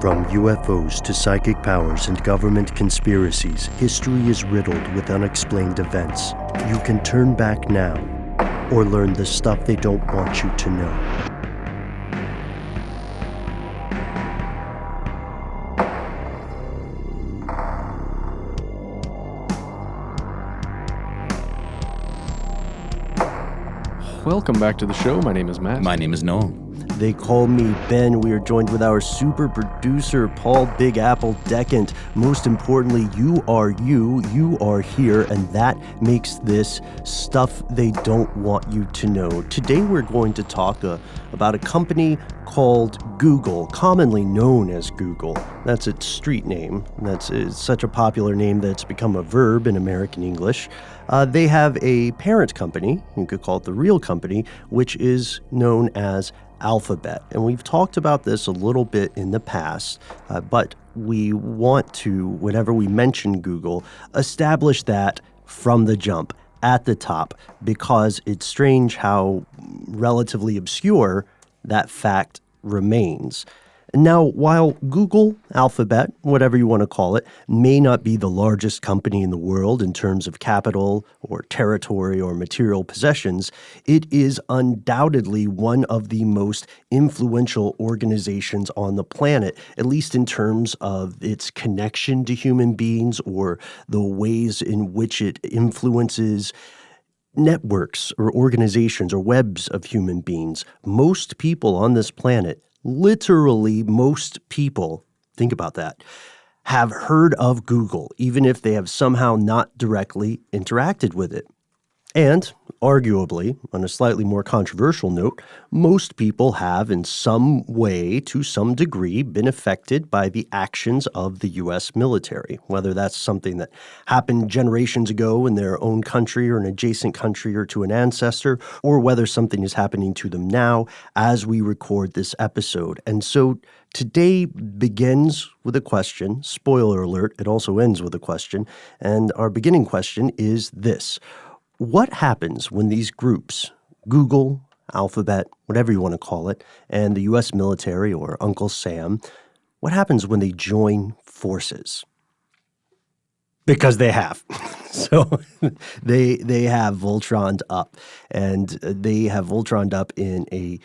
From UFOs to psychic powers and government conspiracies, history is riddled with unexplained events. You can turn back now or learn the stuff they don't want you to know. Welcome back to the show. My name is Matt. My name is Noel. They call me Ben. We are joined with our super producer, Paul Big Apple Decant. Most importantly, you are here, and that makes this stuff they don't want you to know. Today we're going to talk about a company called Google, commonly known as Google. That's its street name. It's such a popular name that it's become a verb in American English. They have a parent company, you could call it the real company, which is known as Alphabet. And we've talked about this a little bit in the past, but we want to, whenever we mention Google, establish that from the jump, at the top, because it's strange how relatively obscure that fact remains. Now, while Google, Alphabet, whatever you want to call it, may not be the largest company in the world in terms of capital or territory or material possessions, it is undoubtedly one of the most influential organizations on the planet, at least in terms of its connection to human beings or the ways in which it influences networks or organizations or webs of human beings. Most people on this planet, literally most people, think about that, have heard of Google, even if they have somehow not directly interacted with it. And, arguably, on a slightly more controversial note, most people have in some way, to some degree, been affected by the actions of the U.S. military, whether that's something that happened generations ago in their own country or an adjacent country or to an ancestor, or whether something is happening to them now as we record this episode. And so today begins with a question. Spoiler alert, it also ends with a question. And our beginning question is this. What happens when these groups, Google, Alphabet, whatever you want to call it, and the U.S. military or Uncle Sam, what happens when they join forces? Because they have. So they have Voltroned up, and they have Voltroned up in a,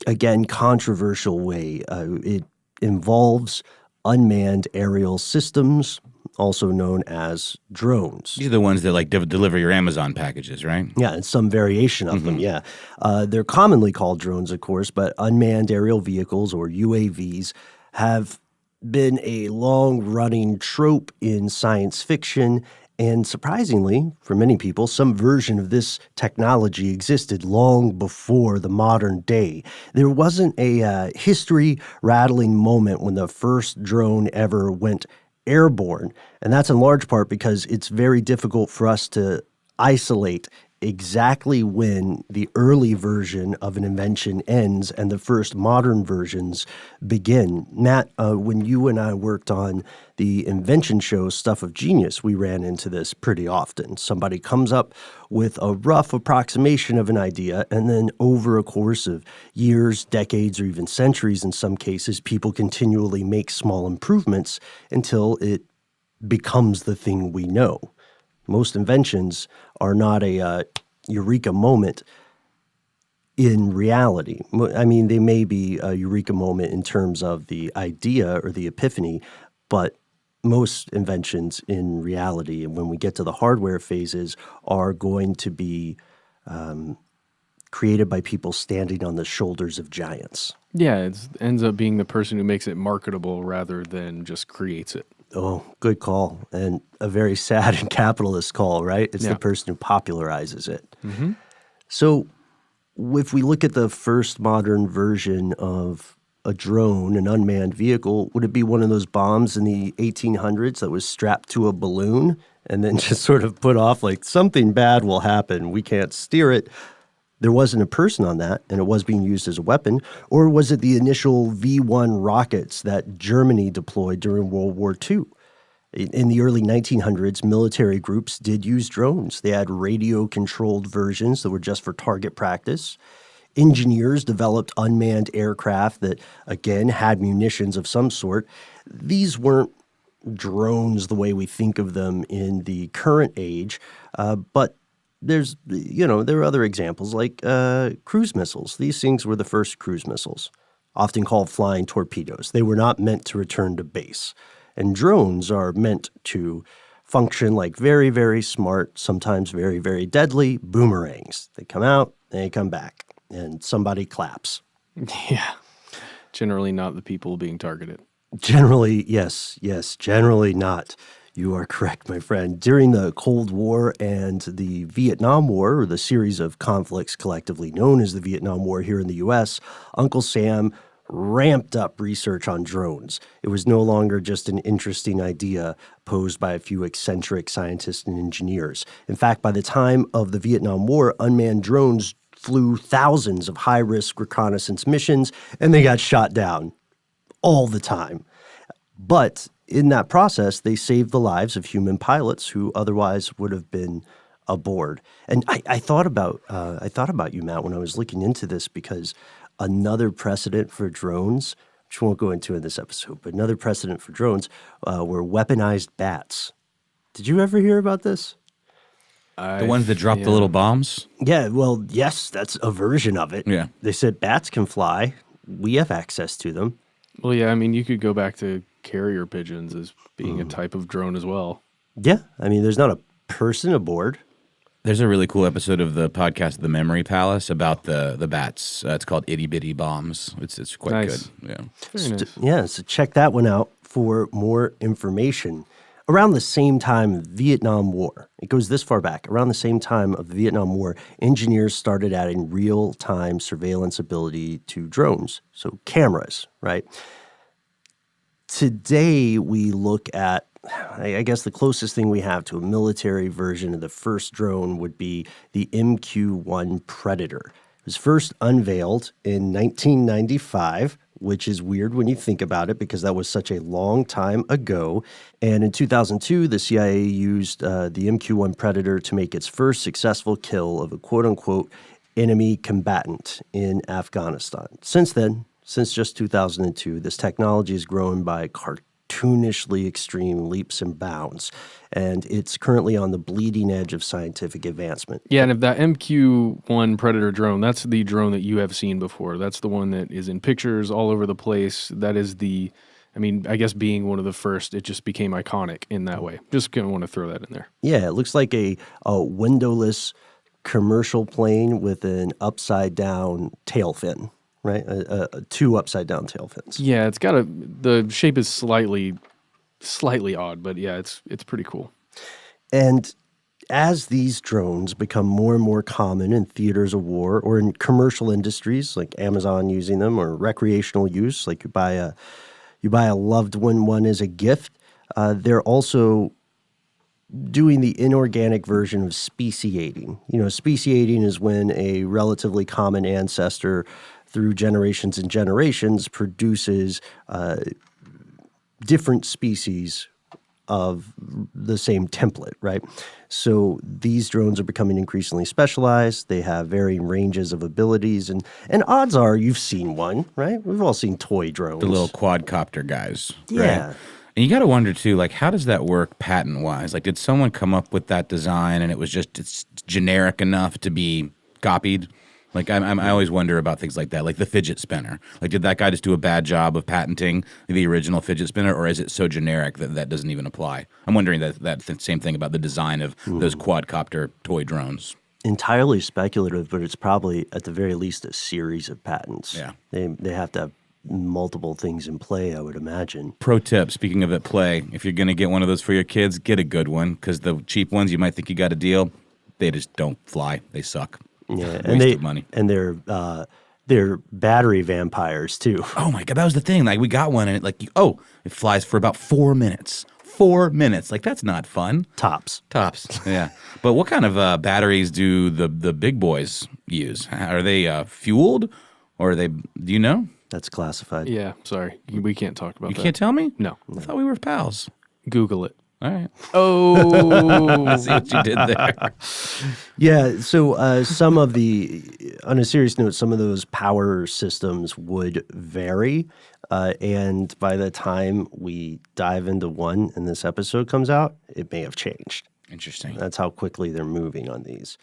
again, controversial way. It involves unmanned aerial systems, also known as drones. These are the ones that like deliver your Amazon packages, right? Yeah, and some variation of them, yeah. They're commonly called drones, of course, but unmanned aerial vehicles, or UAVs, have been a long-running trope in science fiction, and surprisingly, for many people, some version of this technology existed long before the modern day. There wasn't a history-rattling moment when the first drone ever went airborne, and that's in large part because it's very difficult for us to isolate exactly when the early version of an invention ends and the first modern versions begin. Matt, when you and I worked on the invention show Stuff of Genius, we ran into this pretty often. Somebody comes up with a rough approximation of an idea, and then over a course of years, decades, or even centuries in some cases, people continually make small improvements until it becomes the thing we know. Most inventions are not a eureka moment in reality. I mean, they may be a eureka moment in terms of the idea or the epiphany, but most inventions in reality, and when we get to the hardware phases, are going to be created by people standing on the shoulders of giants. Yeah, it ends up being the person who makes it marketable rather than just creates it. Oh, good call. And a very sad and capitalist call, right? It's the person who popularizes it. Mm-hmm. So if we look at the first modern version of a drone, an unmanned vehicle, would it be one of those bombs in the 1800s that was strapped to a balloon and then just sort of put off like something bad will happen, we can't steer it? There wasn't a person on that, and it was being used as a weapon. Or was it the initial V-1 rockets that Germany deployed during World War II? In the early 1900s, military groups did use drones. They had radio-controlled versions that were just for target practice. Engineers developed unmanned aircraft that, again, had munitions of some sort. These weren't drones the way we think of them in the current age, but there are other examples like cruise missiles. These things were the first cruise missiles, often called flying torpedoes. They were not meant to return to base. And drones are meant to function like very, very smart, sometimes very, very deadly boomerangs. They come out, they come back, and somebody claps. Yeah. Generally not the people being targeted. Generally, yes, generally not. You are correct, my friend. During the Cold War and the Vietnam War, or the series of conflicts collectively known as the Vietnam War here in the U.S., Uncle Sam ramped up research on drones. It was no longer just an interesting idea posed by a few eccentric scientists and engineers. In fact, by the time of the Vietnam War, unmanned drones flew thousands of high-risk reconnaissance missions, and they got shot down all the time. But in that process, they saved the lives of human pilots who otherwise would have been aboard. And I thought about you, Matt, when I was looking into this, because another precedent for drones, which we won't go into in this episode, but another precedent for drones were weaponized bats. Did you ever hear about this? The ones that drop the little bombs? Yeah, well, yes, that's a version of it. Yeah. They said bats can fly. We have access to them. Well, yeah, I mean, you could go back to carrier pigeons as being a type of drone as well. Yeah, I mean, there's not a person aboard. There's a really cool episode of the podcast The Memory Palace about the bats. It's called Itty Bitty Bombs. It's quite Nice. good. Yeah. Very nice. Yeah, so check that one out for more information. Around the same time of the Vietnam War, it goes this far back, around the same time of the Vietnam War, engineers started adding real-time surveillance ability to drones, so cameras, right? Today, we look at, I guess the closest thing we have to a military version of the first drone would be the MQ-1 Predator. It was first unveiled in 1995, which is weird when you think about it because that was such a long time ago. And in 2002, the CIA used the MQ-1 Predator to make its first successful kill of a quote-unquote enemy combatant in Afghanistan. Since then, since just 2002, this technology has grown by cartoonishly extreme leaps and bounds, and it's currently on the bleeding edge of scientific advancement. Yeah, and if that MQ-1 Predator drone, that's the drone that you have seen before. That's the one that is in pictures all over the place. That is I guess being one of the first, it just became iconic in that way. Just going to want to throw that in there. Yeah, it looks like a windowless commercial plane with an upside-down tail fin. Right, two upside-down tail fins. Yeah, it's got the shape is slightly odd, but yeah, it's pretty cool. And as these drones become more and more common in theaters of war or in commercial industries like Amazon using them, or recreational use, like you buy a loved one as a gift, they're also doing the inorganic version of speciating. Speciating is when a relatively common ancestor through generations and generations produces different species of the same template, right? So these drones are becoming increasingly specialized. They have varying ranges of abilities, and odds are you've seen one, right? We've all seen toy drones. The little quadcopter guys. Yeah. Right? And you got to wonder, too, like, how does that work patent-wise? Like, did someone come up with that design and it's generic enough to be copied? Like, I always wonder about things like that, like the fidget spinner. Like, did that guy just do a bad job of patenting the original fidget spinner, or is it so generic that doesn't even apply? I'm wondering that same thing about the design of those quadcopter toy drones. Entirely speculative, but it's probably, at the very least, a series of patents. Yeah. They have to have multiple things in play, I would imagine. Pro tip, speaking of at play, if you're going to get one of those for your kids, get a good one, because the cheap ones, you might think you got a deal. They just don't fly. They suck. Yeah, Waste of money. And they're battery vampires too. Oh my God, that was the thing. Like, we got one and it flies for about 4 minutes. 4 minutes. Like, that's not fun. Tops. Yeah. But what kind of batteries do the big boys use? Are they fueled, or are they? Do you know? That's classified. Yeah, sorry. We can't talk about that. You can't tell me? No. I thought we were pals. Google it. All right. Oh, I see what you did there. Yeah, so some of on a serious note, some of those power systems would vary. And by the time we dive into one and this episode comes out, it may have changed. Interesting. That's how quickly they're moving on these.